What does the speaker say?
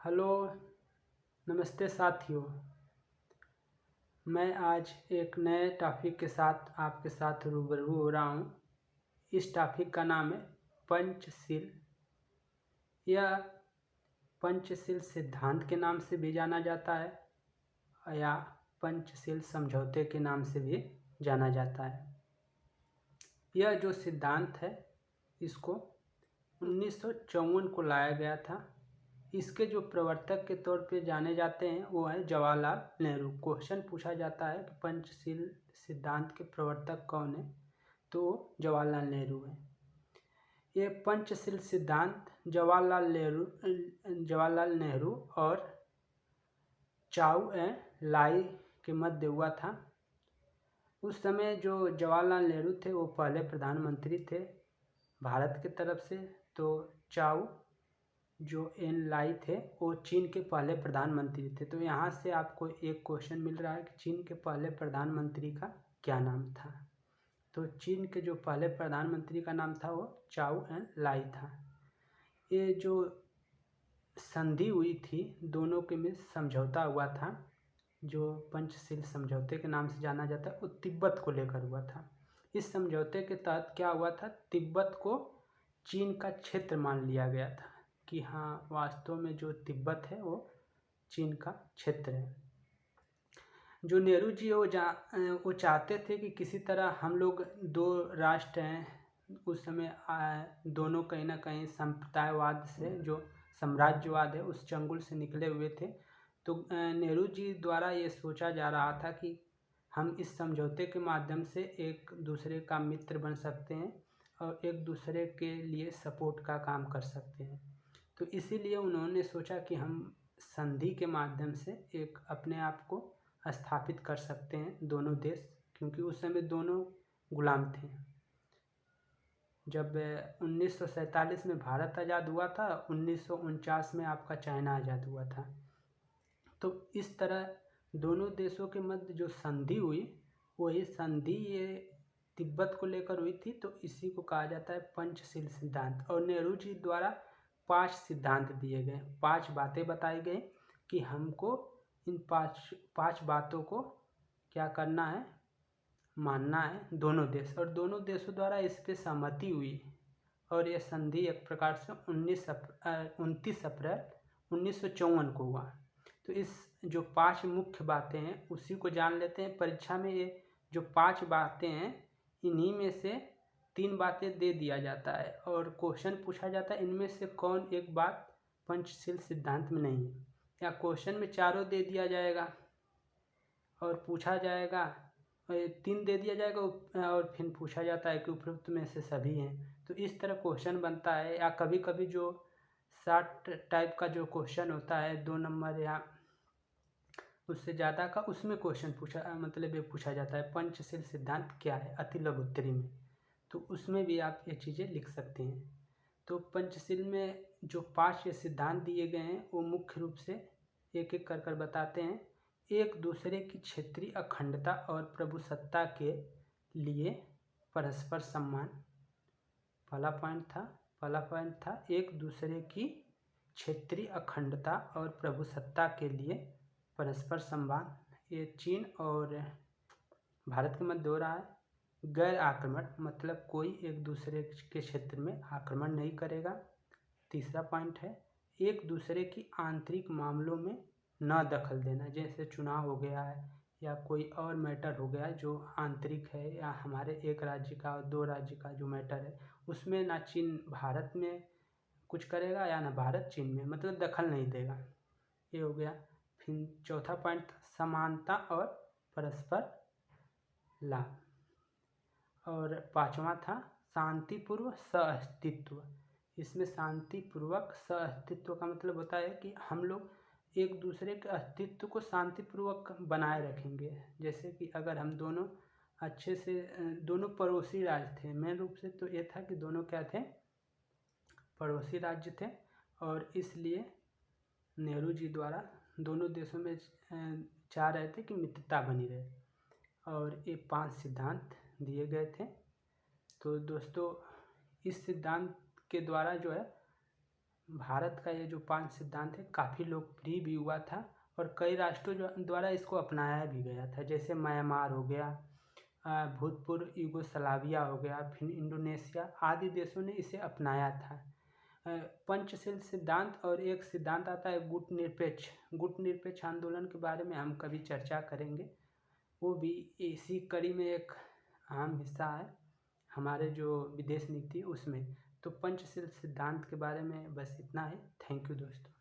Hello, नमस्ते साथियों। मैं आज एक नए टॉपिक के साथ आपके साथ रूबरू हो रहा हूँ। इस टॉपिक का नाम है पंचशील। यह पंचशील सिद्धांत के नाम से भी जाना जाता है या पंचशील समझौते के नाम से भी जाना जाता है। यह जो सिद्धांत है इसको 1954 को लाया गया था। इसके जो प्रवर्तक के तौर पे जाने जाते हैं वो है जवाहरलाल नेहरू। क्वेश्चन पूछा जाता है कि पंचशील सिद्धांत के प्रवर्तक कौन है, तो जवाहरलाल नेहरू है। ये पंचशील सिद्धांत जवाहरलाल नेहरू और चाउ लाई के मध्य हुआ था। उस समय जो जवाहरलाल नेहरू थे वो पहले प्रधानमंत्री थे भारत की तरफ से, तो चाउ जो एन लाई थे वो चीन के पहले प्रधानमंत्री थे। तो यहाँ से आपको एक क्वेश्चन मिल रहा है कि चीन के पहले प्रधानमंत्री का क्या नाम था। तो चीन के जो पहले प्रधानमंत्री का नाम था वो चाउ एन लाई था। ये जो संधि हुई थी दोनों के में समझौता हुआ था, जो पंचशील समझौते के नाम से जाना जाता है, वो तिब्बत को लेकर हुआ था। इस समझौते के तहत क्या हुआ था, तिब्बत को चीन का क्षेत्र मान लिया गया था कि हाँ वास्तव में जो तिब्बत है वो चीन का क्षेत्र है। जो नेहरू जी वो चाहते थे कि किसी तरह हम लोग दो राष्ट्र हैं, उस समय दोनों कहीं ना कहीं संप्रदायवाद से, जो साम्राज्यवाद है उस चंगुल से निकले हुए थे। तो नेहरू जी द्वारा ये सोचा जा रहा था कि हम इस समझौते के माध्यम से एक दूसरे का मित्र बन सकते हैं और एक दूसरे के लिए सपोर्ट का काम कर सकते हैं। तो इसीलिए उन्होंने सोचा कि हम संधि के माध्यम से एक अपने आप को स्थापित कर सकते हैं दोनों देश, क्योंकि उस समय दोनों गुलाम थे। जब 1947 में भारत आज़ाद हुआ था, 1949 में आपका चाइना आज़ाद हुआ था। तो इस तरह दोनों देशों के मध्य जो संधि हुई, वही संधि ये तिब्बत को लेकर हुई थी। तो इसी को कहा जाता है पंचशील सिद्धांत। और नेहरू जी द्वारा 5 सिद्धांत दिए गए, 5 बातें बताई गई कि हमको इन पाँच बातों को क्या करना है, मानना है दोनों देश, और दोनों देशों द्वारा इस पर सहमति हुई। और ये संधि एक प्रकार से 29 अप्रैल 1954 को हुआ। तो इस जो 5 मुख्य बातें हैं उसी को जान लेते हैं। परीक्षा में ये जो 5 बातें हैं इन्हीं में से 3 बातें दे दिया जाता है और क्वेश्चन पूछा जाता है इनमें से कौन एक बात पंचशील सिद्धांत में नहीं है, या क्वेश्चन में चारों दे दिया जाएगा और पूछा जाएगा, 3 दे दिया जाएगा और फिर पूछा जाता है कि उपरोक्त में से सभी हैं। तो इस तरह क्वेश्चन बनता है। या कभी कभी जो शॉर्ट टाइप का जो क्वेश्चन होता है 2 नंबर या उससे ज़्यादा का, उसमें क्वेश्चन ये पूछा जाता है पंचशील सिद्धांत क्या है, अति लघु उत्तरी में। तो उसमें भी आप ये चीज़ें लिख सकते हैं। तो पंचशील में जो 5 ये सिद्धांत दिए गए हैं वो मुख्य रूप से एक एक कर बताते हैं। एक दूसरे की क्षेत्रीय अखंडता और प्रभुसत्ता के लिए परस्पर सम्मान, पहला पॉइंट था एक दूसरे की क्षेत्रीय अखंडता और प्रभुसत्ता के लिए परस्पर सम्मान। ये चीन और भारत के मध्य हो रहा है। गैर आक्रमण, मतलब कोई एक दूसरे के क्षेत्र में आक्रमण नहीं करेगा। तीसरा पॉइंट है एक दूसरे की आंतरिक मामलों में न दखल देना, जैसे चुनाव हो गया है या कोई और मैटर हो गया जो आंतरिक है, या हमारे एक राज्य का और 2 राज्य का जो मैटर है उसमें ना चीन भारत में कुछ करेगा या ना भारत चीन में, मतलब दखल नहीं देगा। ये हो गया। फिर चौथा पॉइंट समानता और परस्पर लाभ, और 5वां था शांतिपूर्व सहअस्तित्व। इसमें शांतिपूर्वक सहअस्तित्व का मतलब होता है कि हम लोग एक दूसरे के अस्तित्व को शांतिपूर्वक बनाए रखेंगे। जैसे कि अगर हम दोनों अच्छे से, दोनों पड़ोसी राज्य थे मेन रूप से, तो ये था कि दोनों क्या थे, पड़ोसी राज्य थे, और इसलिए नेहरू जी द्वारा दोनों देशों में चाह रहे थे कि मित्रता बनी रहे, और ये 5 सिद्धांत दिए गए थे। तो दोस्तों इस सिद्धांत के द्वारा जो है भारत का ये जो 5 सिद्धांत है काफ़ी लोकप्रिय भी हुआ था और कई राष्ट्रों द्वारा इसको अपनाया भी गया था, जैसे म्यांमार हो गया, भूतपूर्व यूगोस्लाविया हो गया, फिर इंडोनेशिया आदि देशों ने इसे अपनाया था। पंचशील सिद्धांत और एक सिद्धांत आता है गुटनिरपेक्ष आंदोलन के बारे में हम कभी चर्चा करेंगे, वो भी इसी कड़ी में एक अहम हिस्सा है हमारे जो विदेश नीति उसमें। तो पंचशील सिद्धांत के बारे में बस इतना है। थैंक यू दोस्तों।